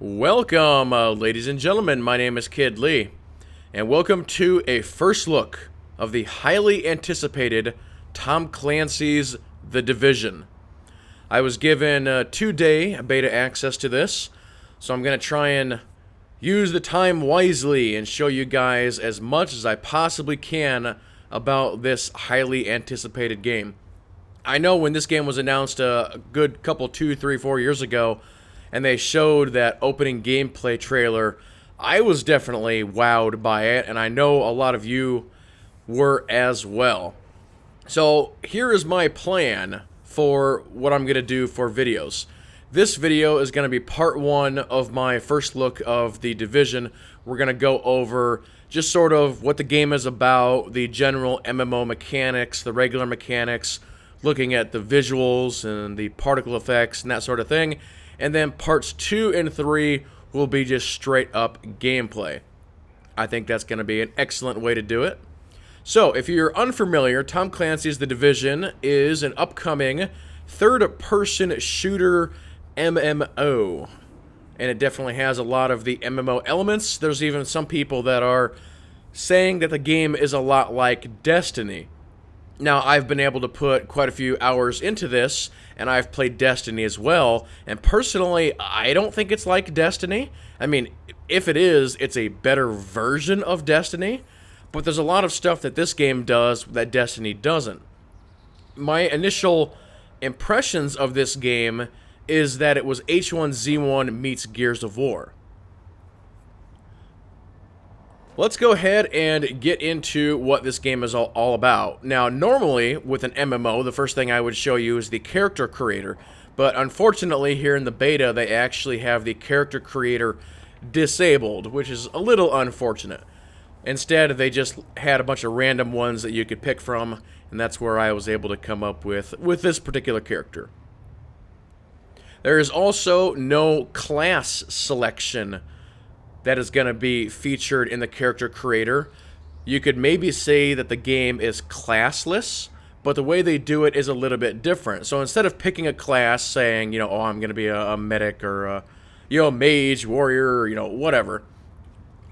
Welcome, ladies and gentlemen. My name is KidLee, and welcome to a first look of the highly anticipated Tom Clancy's The Division. I was given 2-day beta access to this, so I'm going to try and use the time wisely and show you guys as much as I possibly can about this highly anticipated game. I know when this game was announced a good couple, 2, 3, 4 years ago, and they showed that opening gameplay trailer, I was definitely wowed by it, and I know a lot of you were as well. So here is my plan for what I'm going to do for videos. This video is going to be part 1 of my first look of The Division. We're going to go over just sort of what the game is about, the general MMO mechanics, the regular mechanics, looking at the visuals and the particle effects and that sort of thing. And then parts 2 and 3 will be just straight up gameplay. I think that's going to be an excellent way to do it. So, if you're unfamiliar, Tom Clancy's The Division is an upcoming third-person shooter MMO. And it definitely has a lot of the MMO elements. There's even some people that are saying that the game is a lot like Destiny. Now, I've been able to put quite a few hours into this, and I've played Destiny as well, and personally, I don't think it's like Destiny. I mean, if it is, it's a better version of Destiny, but there's a lot of stuff that this game does that Destiny doesn't. My initial impressions of this game is that it was H1Z1 meets Gears of War. Let's go ahead and get into what this game is all about. Now, normally, with an MMO, the first thing I would show you is the character creator. But unfortunately, here in the beta, they actually have the character creator disabled, which is a little unfortunate. Instead, they just had a bunch of random ones that you could pick from, and that's where I was able to come up with this particular character. There is also no class selection that is going to be featured in the character creator. You could maybe say that the game is classless, but the way they do it is a little bit different. So instead of picking a class saying, oh, I'm going to be a medic or a mage, warrior, or, whatever.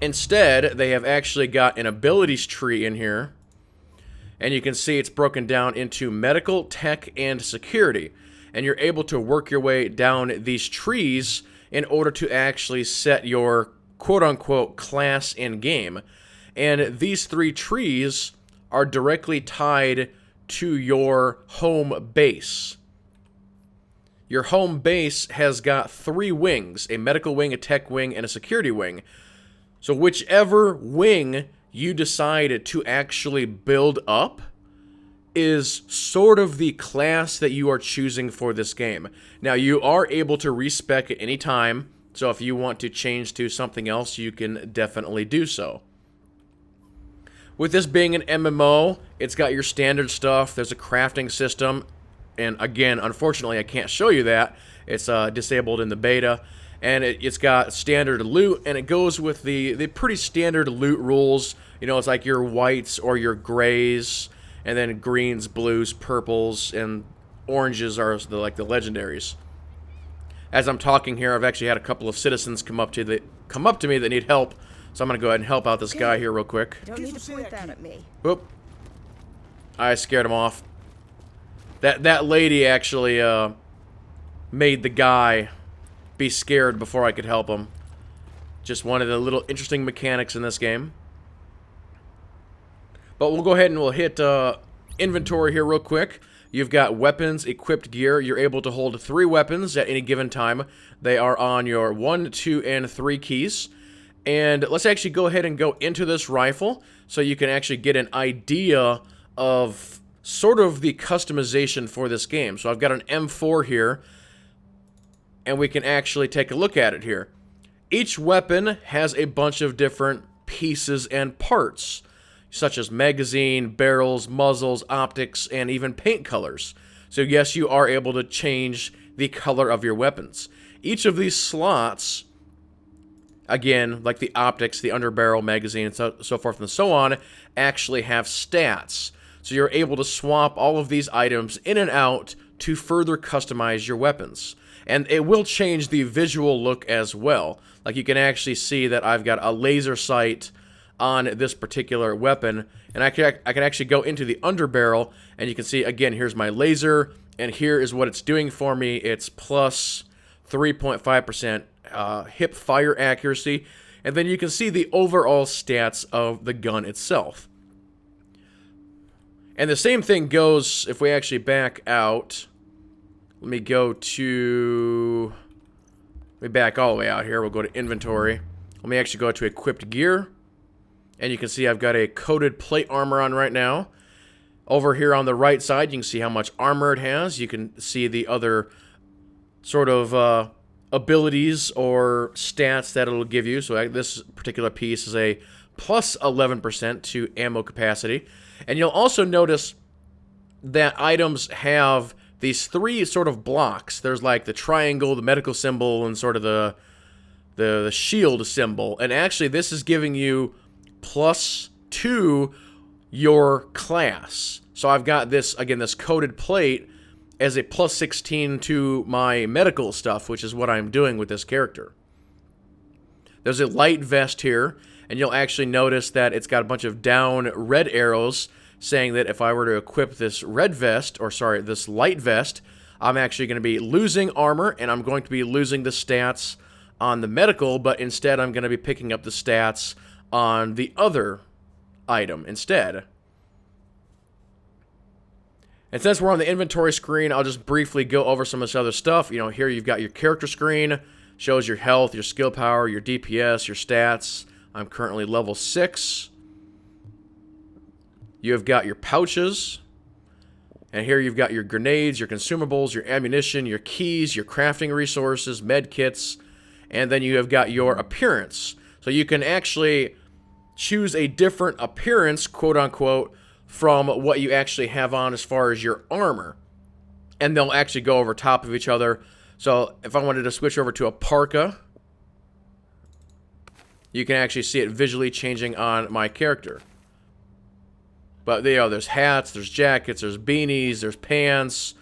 Instead, they have actually got an abilities tree in here, and you can see it's broken down into medical, tech, and security. And you're able to work your way down these trees in order to actually set your quote-unquote class in game. And these 3 trees are directly tied to your home base. Your home base has got 3 wings, a medical wing, a tech wing, and a security wing. So whichever wing you decide to actually build up is sort of the class that you are choosing for this game. Now, you are able to respec at any time, so if you want to change to something else, you can definitely do so. With this being an MMO, it's got your standard stuff. There's a crafting system, and again, unfortunately, I can't show you that. It's disabled in the beta, and it's got standard loot, and it goes with the pretty standard loot rules. It's like your whites or your grays, and then greens, blues, purples, and oranges are like the legendaries. As I'm talking here, I've actually had a couple of citizens come up to me that need help, so I'm gonna go ahead and help out this guy here real quick. Don't need to point that at me. Whoop! I scared him off. That lady actually made the guy be scared before I could help him. Just one of the little interesting mechanics in this game. But we'll go ahead and we'll hit inventory here real quick. You've got weapons, equipped gear. You're able to hold 3 weapons at any given time. They are on your 1, 2, and 3 keys. And let's actually go ahead and go into this rifle so you can actually get an idea of sort of the customization for this game. So I've got an M4 here, and we can actually take a look at it here. Each weapon has a bunch of different pieces and parts, such as magazine, barrels, muzzles, optics, and even paint colors. So yes, you are able to change the color of your weapons. Each of these slots, again, like the optics, the underbarrel, magazine, and so forth and so on, actually have stats. So you're able to swap all of these items in and out to further customize your weapons. And it will change the visual look as well. Like you can actually see that I've got a laser sight on this particular weapon, and I can actually go into the underbarrel, and you can see, again, here's my laser, and here is what it's doing for me. It's plus 3.5% hip fire accuracy, and then you can see the overall stats of the gun itself. And the same thing goes if we actually back out. Let me back all the way out here. We'll go to inventory. Let me actually go to equipped gear. And you can see I've got a coated plate armor on right now. Over here on the right side, you can see how much armor it has. You can see the other sort of abilities or stats that it'll give you. So this particular piece is a plus 11% to ammo capacity. And you'll also notice that items have these three sort of blocks. There's like the triangle, the medical symbol, and sort of the shield symbol. And actually, this is giving you plus 2 your class. So I've got this, again, this coated plate as a plus 16 to my medical stuff, which is what I'm doing with this character. There's a light vest here, and you'll actually notice that it's got a bunch of down red arrows saying that if I were to equip this red vest, or sorry, this light vest, I'm actually going to be losing armor, and I'm going to be losing the stats on the medical, but instead I'm going to be picking up the stats on the other item instead. And since we're on the inventory screen, I'll just briefly go over some of this other stuff. You know, here you've got your character screen, shows your health, your skill power, your DPS, your stats. I'm currently level 6. You've got your pouches, and here you've got your grenades, your consumables, your ammunition, your keys, your crafting resources, med kits, and then you have got your appearance. So you can actually choose a different appearance, quote-unquote, from what you actually have on as far as your armor. And they'll actually go over top of each other. So if I wanted to switch over to a parka, you can actually see it visually changing on my character. But there's hats, there's jackets, there's beanies, there's pants.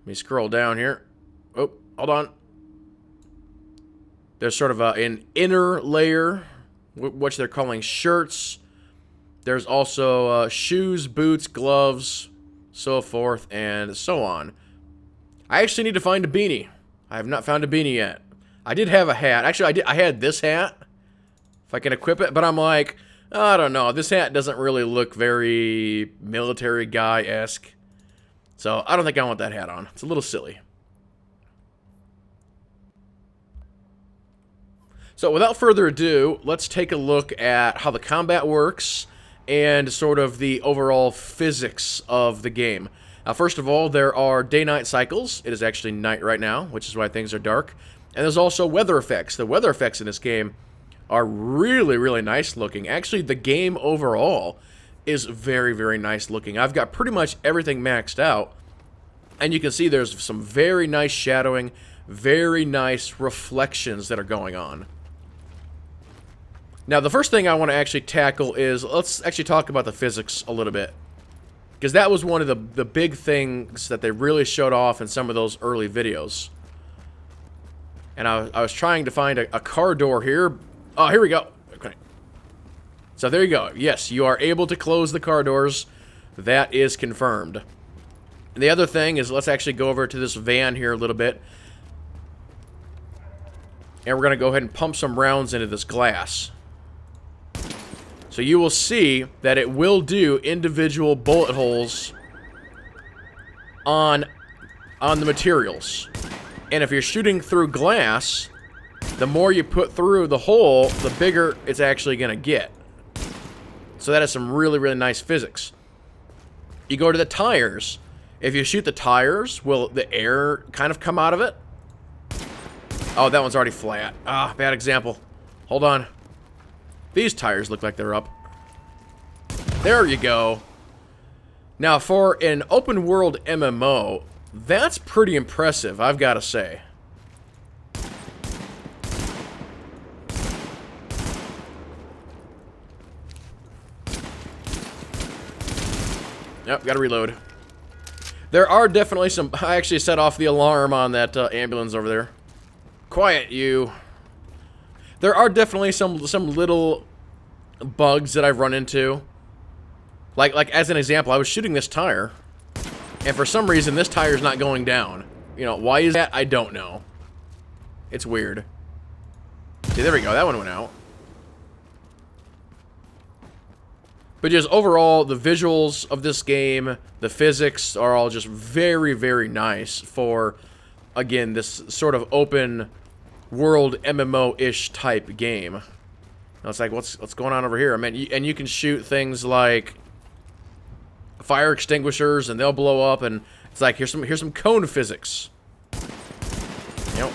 Let me scroll down here. Oh, hold on. There's sort of an inner layer, which they're calling shirts. There's also shoes, boots, gloves, so forth, and so on. I actually need to find a beanie. I have not found a beanie yet. I did have a hat. Actually, I had this hat, if I can equip it, but I'm like, I don't know. This hat doesn't really look very military guy-esque. So I don't think I want that hat on. It's a little silly. So without further ado, let's take a look at how the combat works and sort of the overall physics of the game. Now, first of all, there are day-night cycles. It is actually night right now, which is why things are dark. And there's also weather effects. The weather effects in this game are really, really nice looking. Actually, the game overall is very, very nice looking. I've got pretty much everything maxed out. And you can see there's some very nice shadowing, very nice reflections that are going on. Now, the first thing I want to actually tackle is, let's actually talk about the physics a little bit. Because that was one of the big things that they really showed off in some of those early videos. And I was trying to find a car door here. Oh, here we go. Okay. So there you go. Yes, you are able to close the car doors. That is confirmed. And the other thing is, let's actually go over to this van here a little bit. And we're going to go ahead and pump some rounds into this glass. So you will see that it will do individual bullet holes on the materials. And if you're shooting through glass, the more you put through the hole, the bigger it's actually going to get. So that is some really, really nice physics. You go to the tires. If you shoot the tires, will the air kind of come out of it? Oh, that one's already flat. Ah, bad example. Hold on. These tires look like they're up. There you go. Now, for an open world MMO, that's pretty impressive, I've got to say. Yep, gotta reload. There are definitely some... I actually set off the alarm on that ambulance over there. Quiet, you. There are definitely some little bugs that I've run into. Like as an example, I was shooting this tire, and for some reason this tire's not going down. You know, why is that? I don't know. It's weird. See, there we go. That one went out. But just overall, the visuals of this game, the physics are all just very, very nice for, again, this sort of open world MMO-ish type game. Now it's like, what's going on over here? I mean, and you can shoot things like fire extinguishers, and they'll blow up, and it's like, here's some cone physics. You know,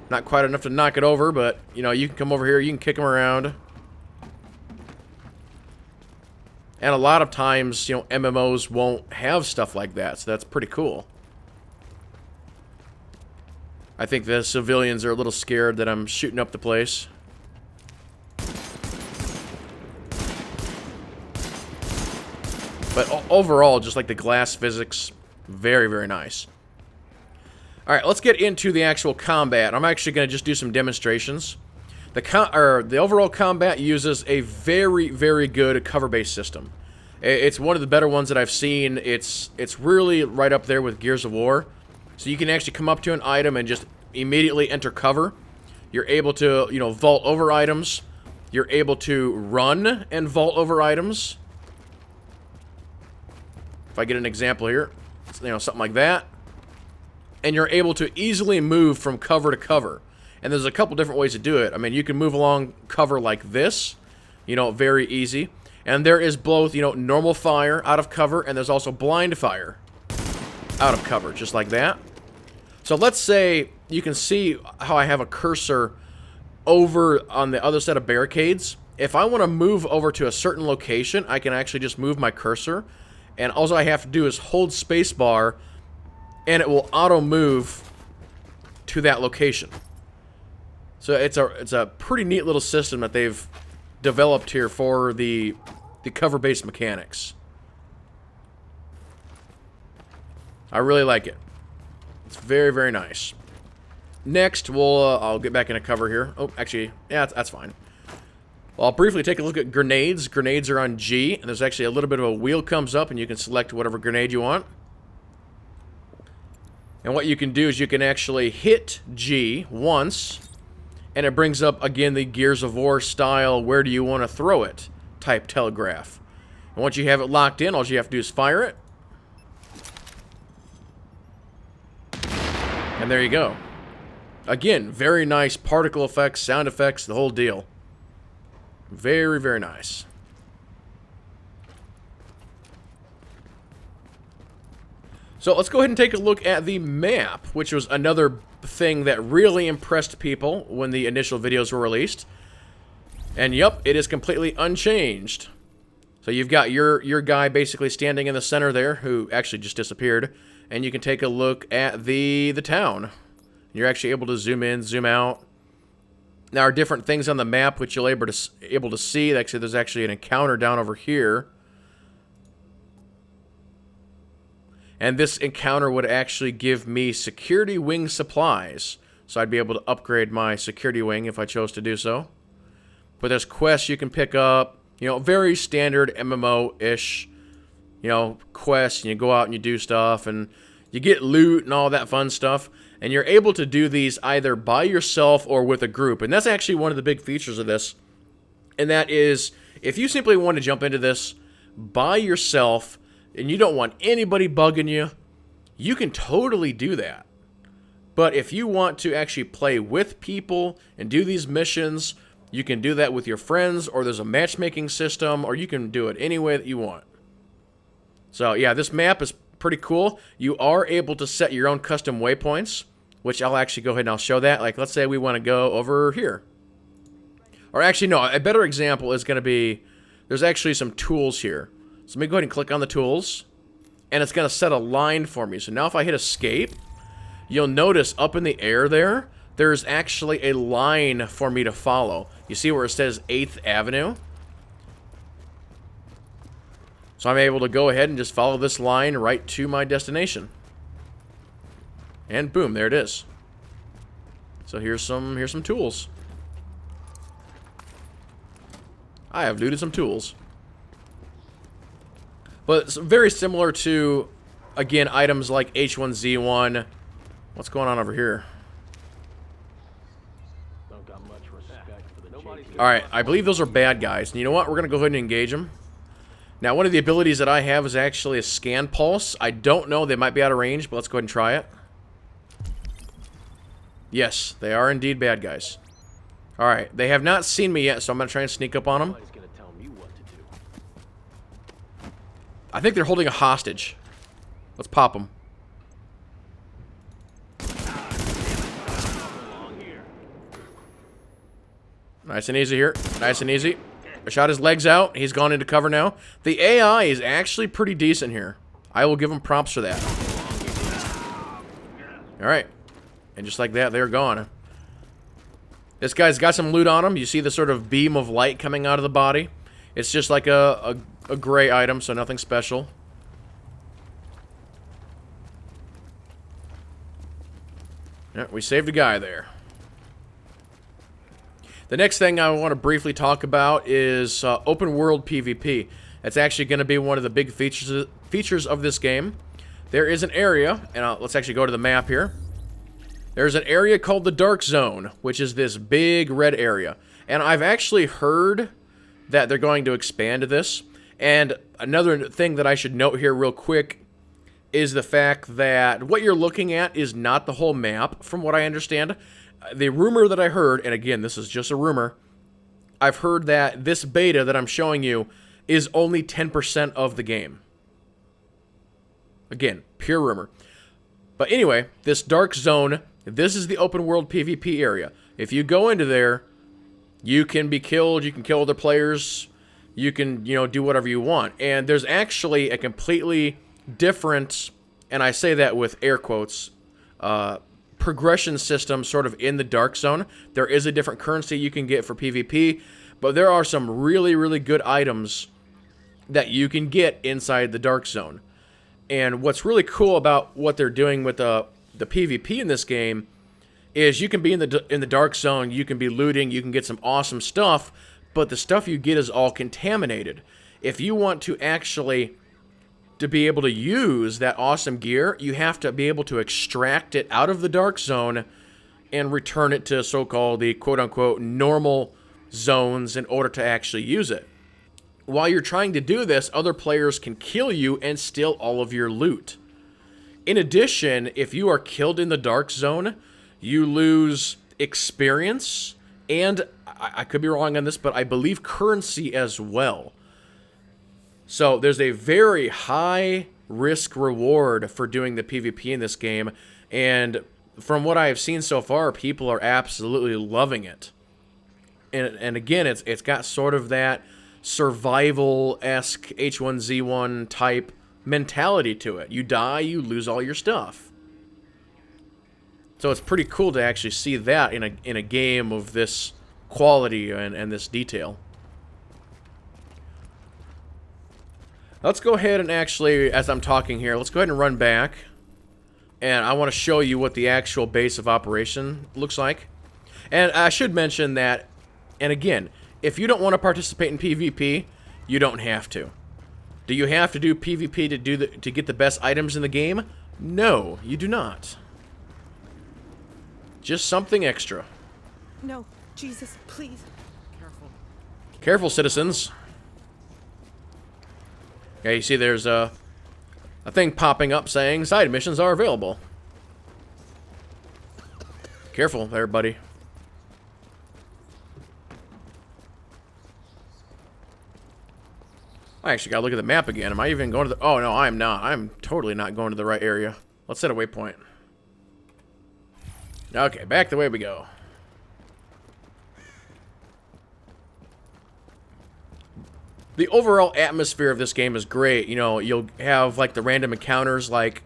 not quite enough to knock it over, but you know, you can come over here, you can kick them around. And a lot of times, you know, MMOs won't have stuff like that, so that's pretty cool. I think the civilians are a little scared that I'm shooting up the place. But overall, just like the glass physics, very, very nice. Alright, let's get into the actual combat. I'm actually going to just do some demonstrations. The overall combat uses a very, very good cover-based system. It's one of the better ones that I've seen. It's really right up there with Gears of War. So you can actually come up to an item and just immediately enter cover. You're able to, you know, vault over items. You're able to run and vault over items. If I get an example here, you know, something like that. And you're able to easily move from cover to cover. And there's a couple different ways to do it. I mean, you can move along cover like this, you know, very easy. And there is both, you know, normal fire out of cover, and there's also blind fire out of cover, just like that. So let's say you can see how I have a cursor over on the other set of barricades. If I want to move over to a certain location, I can actually just move my cursor, and all I have to do is hold spacebar, and it will auto move to that location. So it's a pretty neat little system that they've developed here for the cover-based mechanics. I really like it. It's very, very nice. Next, I'll get back into cover here. Oh, actually, yeah, that's fine. Well, I'll briefly take a look at grenades. Grenades are on G, and there's actually a little bit of a wheel comes up, and you can select whatever grenade you want. And what you can do is you can actually hit G once, and it brings up, again, the Gears of War style, where do you want to throw it type telegraph. And once you have it locked in, all you have to do is fire it. And there you go. Again, very nice particle effects, sound effects, the whole deal. Very, very nice. So let's go ahead and take a look at the map, which was another thing that really impressed people when the initial videos were released. And yep, it is completely unchanged. So you've got your guy basically standing in the center there, who actually just disappeared. And you can take a look at the town. You're actually able to zoom in, zoom out. Now, there are different things on the map which you'll able to see. Actually, there's actually an encounter down over here. And this encounter would actually give me security wing supplies. So I'd be able to upgrade my security wing if I chose to do so. But there's quests you can pick up. You know, very standard MMO-ish, you know, quests. And you go out and you do stuff. And you get loot and all that fun stuff. And you're able to do these either by yourself or with a group. And that's actually one of the big features of this. And that is, if you simply want to jump into this by yourself, and you don't want anybody bugging you, you can totally do that. But if you want to actually play with people and do these missions, you can do that with your friends, or there's a matchmaking system, or you can do it any way that you want. So yeah, this map is pretty cool. You are able to set your own custom waypoints, which I'll actually go ahead and I'll show that. Like, let's say we want to go over here. Or actually, no, a better example is going to be, there's actually some tools here. So let me go ahead and click on the tools, and it's going to set a line for me. So now if I hit escape, you'll notice up in the air there's actually a line for me to follow. You see where it says 8th Avenue? So So I'm able to go ahead and just follow this line right to my destination. And boom, there it is. So here's some tools. I have looted some tools. But it's very similar to, again, items like H1Z1. What's going on over here? Alright, I believe those are bad guys. And you know what? We're going to go ahead and engage them. Now, one of the abilities that I have is actually a scan pulse. I don't know. They might be out of range, but let's go ahead and try it. Yes, they are indeed bad guys. Alright, they have not seen me yet, so I'm going to try and sneak up on them. I think they're holding a hostage. Let's pop them. Nice and easy here. Nice and easy. I shot his legs out. He's gone into cover now. The AI is actually pretty decent here. I will give him props for that. Alright. And just like that, they're gone. This guy's got some loot on him. You see the sort of beam of light coming out of the body. It's just like a gray item, so nothing special. Yeah, we saved a guy there. The next thing I want to briefly talk about is open world PvP. That's actually going to be one of the big features of this game. There is an area, and let's actually go to the map here. There's an area called the Dark Zone, which is this big red area. And I've actually heard that they're going to expand this. And another thing that I should note here real quick is the fact that what you're looking at is not the whole map, from what I understand. The rumor that I heard, and again, this is just a rumor, I've heard that this beta that I'm showing you is only 10% of the game. Again, pure rumor. But anyway, this Dark Zone, this is the open world PvP area. If you go into there, you can be killed, you can kill other players, you can, do whatever you want. And there's actually a completely different, and I say that with air quotes, progression system sort of in the Dark Zone. There is a different currency you can get for PvP, but there are some really, really good items that you can get inside the Dark Zone. And what's really cool about what they're doing with the PvP in this game is you can be in the Dark Zone, you can be looting, you can get some awesome stuff, but the stuff you get is all contaminated. If you want to actually to be able to use that awesome gear, you have to be able to extract it out of the Dark Zone and return it to so-called the quote-unquote normal zones in order to actually use it. While you're trying to do this, other players can kill you and steal all of your loot. In addition, if you are killed in the Dark Zone, you lose experience, and I could be wrong on this, but I believe currency as well. So there's a very high risk reward for doing the PvP in this game, and from what I have seen so far, people are absolutely loving it. And again, it's got sort of that survival-esque H1Z1 type mentality to it. You die, you lose all your stuff. So it's pretty cool to actually see that in a game of this quality and this detail. Let's go ahead and actually, as I'm talking here, let's go ahead and run back. And I want to show you what the actual base of operation looks like. And I should mention that, and again, if you don't want to participate in PvP, you don't have to. Do you have to do PvP to get the best items in the game? No, you do not. Just something extra. No, Jesus, please. Careful. Careful, citizens. Okay, you see there's a thing popping up saying side missions are available. Careful there, buddy. I actually gotta look at the map again. Am I even going to the... Oh, no, I'm not. I'm totally not going to the right area. Let's set a waypoint. Okay, back the way we go. The overall atmosphere of this game is great. You'll have, like, the random encounters, like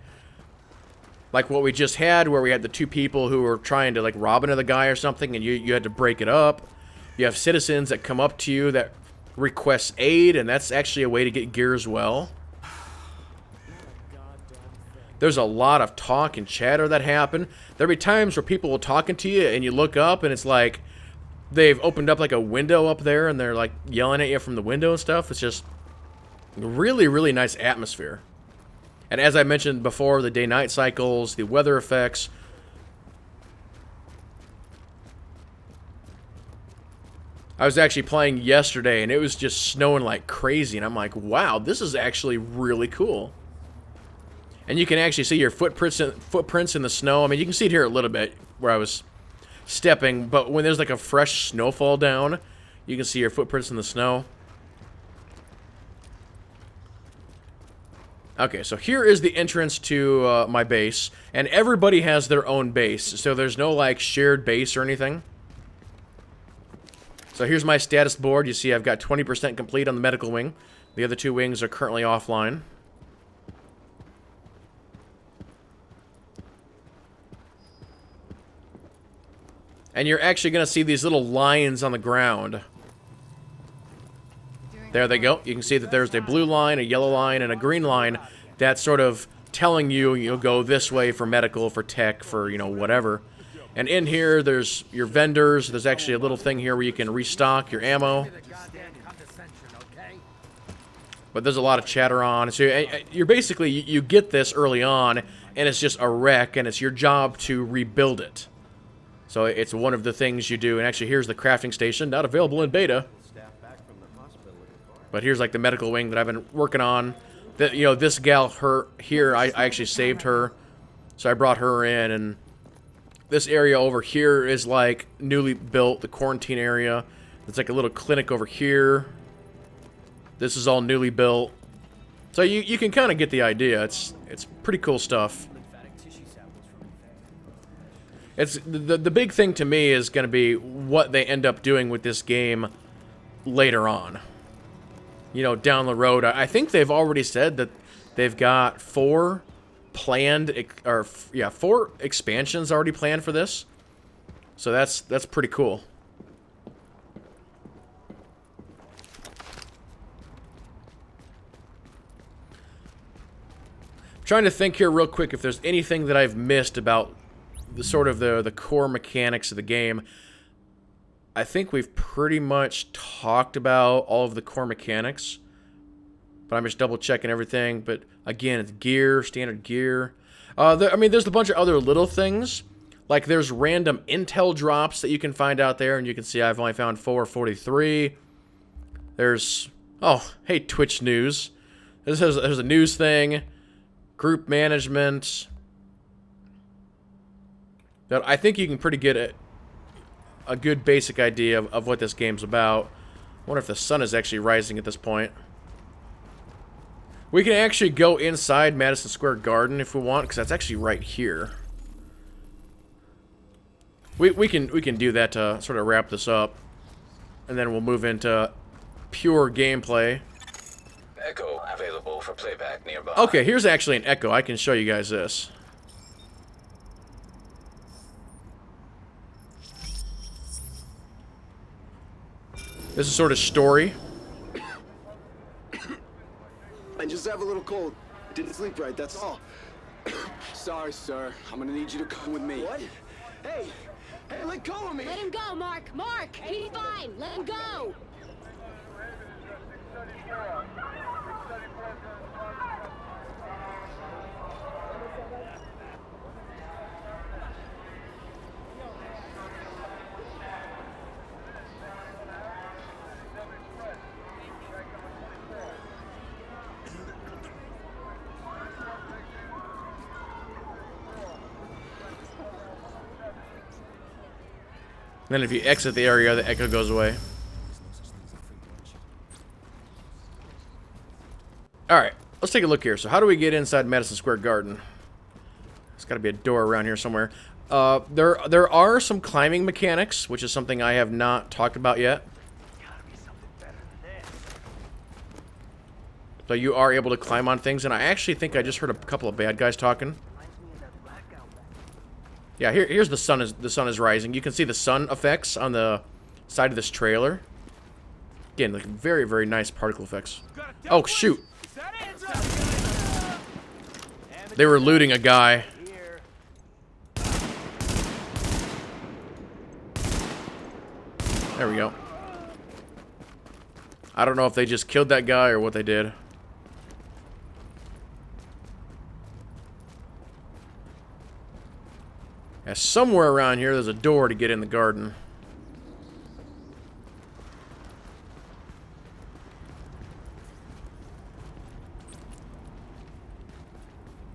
what we just had, where we had the two people who were trying to, like, rob another guy or something, and you had to break it up. You have citizens that come up to you that requests aid, and that's actually a way to get gear as well. There's a lot of talk and chatter that happen. There'll be times where people will talking to you, and you look up, and it's like they've opened up like a window up there, and they're like yelling at you from the window and stuff. It's just really, really nice atmosphere. And as I mentioned before, the day-night cycles, the weather effects. I was actually playing yesterday, and it was just snowing like crazy, and I'm like, wow, this is actually really cool. And you can actually see your footprints in the snow. I mean, you can see it here a little bit where I was stepping, but when there's like a fresh snowfall down, you can see your footprints in the snow. Okay, so here is the entrance to my base, and everybody has their own base, so there's no like shared base or anything. So here's my status board. You see I've got 20% complete on the medical wing. The other two wings are currently offline. And you're actually going to see these little lines on the ground. There they go. You can see that there's a blue line, a yellow line, and a green line. That's sort of telling you you'll go this way for medical, for tech, for, you know, whatever. And in here, there's your vendors. There's actually a little thing here where you can restock your ammo. But there's a lot of chatter on. So you're basically, you get this early on, and it's just a wreck, and it's your job to rebuild it. So it's one of the things you do. And actually, here's the crafting station, not available in beta. But here's like the medical wing that I've been working on. That, you know, this gal, her here, I actually saved her, so I brought her in. And this area over here is like newly built, the quarantine area. It's like a little clinic over here. This is all newly built, so you can kind of get the idea. It's pretty cool stuff. It's the big thing to me is going to be what they end up doing with this game later on. You know, down the road. I think they've already said that they've got 4 expansions already planned for this. So that's pretty cool. I'm trying to think here real quick if there's anything that I've missed about the sort of the core mechanics of the game. I think we've pretty much talked about all of the core mechanics, but I'm just double checking everything. But again, it's gear, standard gear. I mean, there's a bunch of other little things, like there's random intel drops that you can find out there, and you can see I've only found 443. There's, oh, hey, Twitch news. There's a news thing, group management. That I think you can pretty get a good basic idea of what this game's about. I wonder if the sun is actually rising at this point. We can actually go inside Madison Square Garden if we want, because that's actually right here. We can do that to sort of wrap this up, and then we'll move into pure gameplay. Echo available for playback nearby. Okay, here's actually an echo. I can show you guys this. This is sort of story. I just have a little cold. Didn't sleep right, that's all. Sorry, sir. I'm gonna need you to come with me. What? Hey! Hey, let go of me! Let him go, Mark! Mark! He's fine! Let him go! Then if you exit the area, the echo goes away. Alright, let's take a look here. So how do we get inside Madison Square Garden? There's got to be a door around here somewhere. There are some climbing mechanics, which is something I have not talked about yet. So you are able to climb on things, and I actually think I just heard a couple of bad guys talking. Yeah, here's the sun is rising. You can see the sun effects on the side of this trailer. Again, like very, very nice particle effects. Oh, shoot. They were looting a guy. There we go. I don't know if they just killed that guy or what they did. Yeah, somewhere around here there's a door to get in the garden.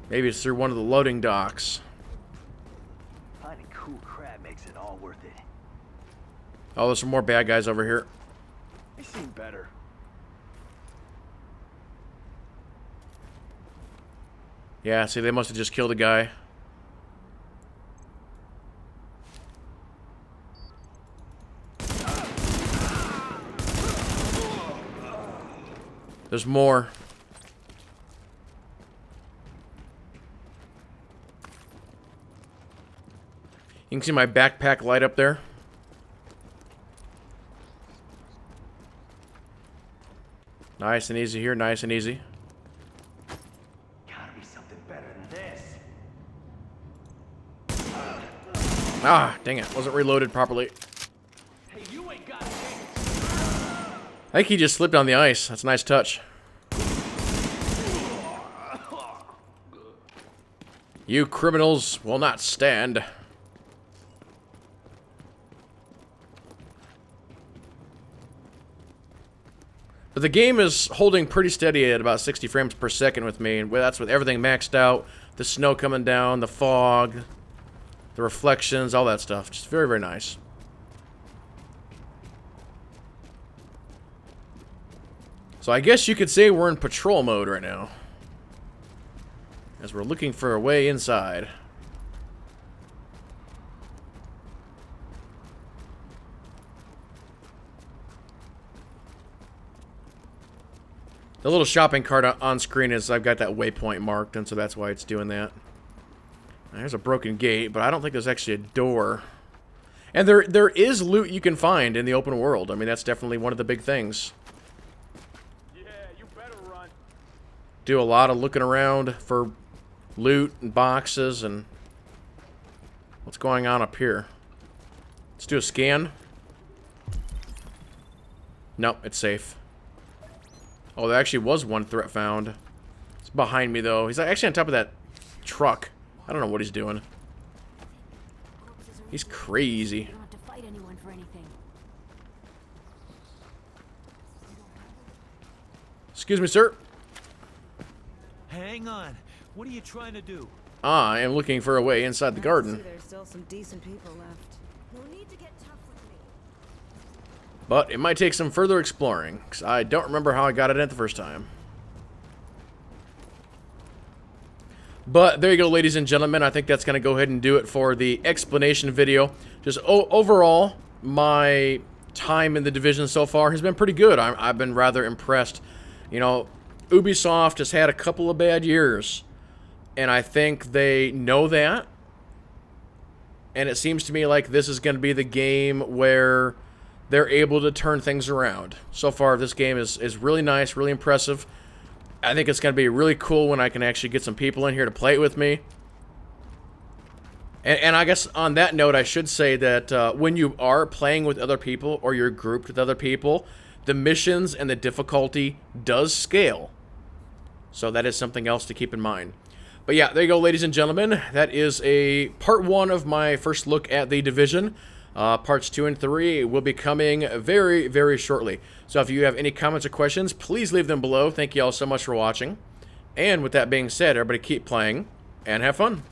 Maybe it's through one of the loading docks. Finding cool crap makes it all worth it. Oh, there's some more bad guys over here. They seem better. Yeah, see, they must have just killed a guy. There's more. You can see my backpack light up there. Nice and easy here, nice and easy. Gotta be something better than this. Ah, dang it, wasn't reloaded properly. Hey, you ain't got it. I think he just slipped on the ice. That's a nice touch. You criminals will not stand. But the game is holding pretty steady at about 60 frames per second with me, and that's with everything maxed out. The snow coming down, the fog, the reflections, all that stuff. Just very, very nice. So I guess you could say we're in patrol mode right now, as we're looking for a way inside. The little shopping cart on screen is, I've got that waypoint marked, and so that's why it's doing that. There's a broken gate, but I don't think there's actually a door. And there is loot you can find in the open world. I mean, that's definitely one of the big things. Yeah, you better run. Do a lot of looking around for loot and boxes and what's going on up here. Let's do a scan. Nope, it's safe. Oh, there actually was one threat found. It's behind me, though. He's actually on top of that truck. I don't know what he's doing. He's crazy. You don't have to fight anyone for anything. Excuse me, sir. Hang on. What are you trying to do? I am looking for a way inside the garden. There's still some decent people left. No need to get tough with me. But it might take some further exploring, because I don't remember how I got it in the first time. But there you go, ladies and gentlemen. I think that's going to go ahead and do it for the explanation video. Just overall, my time in the Division so far has been pretty good. I've been rather impressed. You know, Ubisoft has had a couple of bad years, and I think they know that. And it seems to me like this is going to be the game where they're able to turn things around. So far, this game is really nice, really impressive. I think it's going to be really cool when I can actually get some people in here to play it with me. And I guess on that note, I should say that when you are playing with other people or you're grouped with other people, the missions and the difficulty does scale. So that is something else to keep in mind. But yeah, there you go, ladies and gentlemen. That is a part 1 of my first look at The Division. Parts 2 and 3 will be coming very, very shortly. So if you have any comments or questions, please leave them below. Thank you all so much for watching. And with that being said, everybody keep playing and have fun.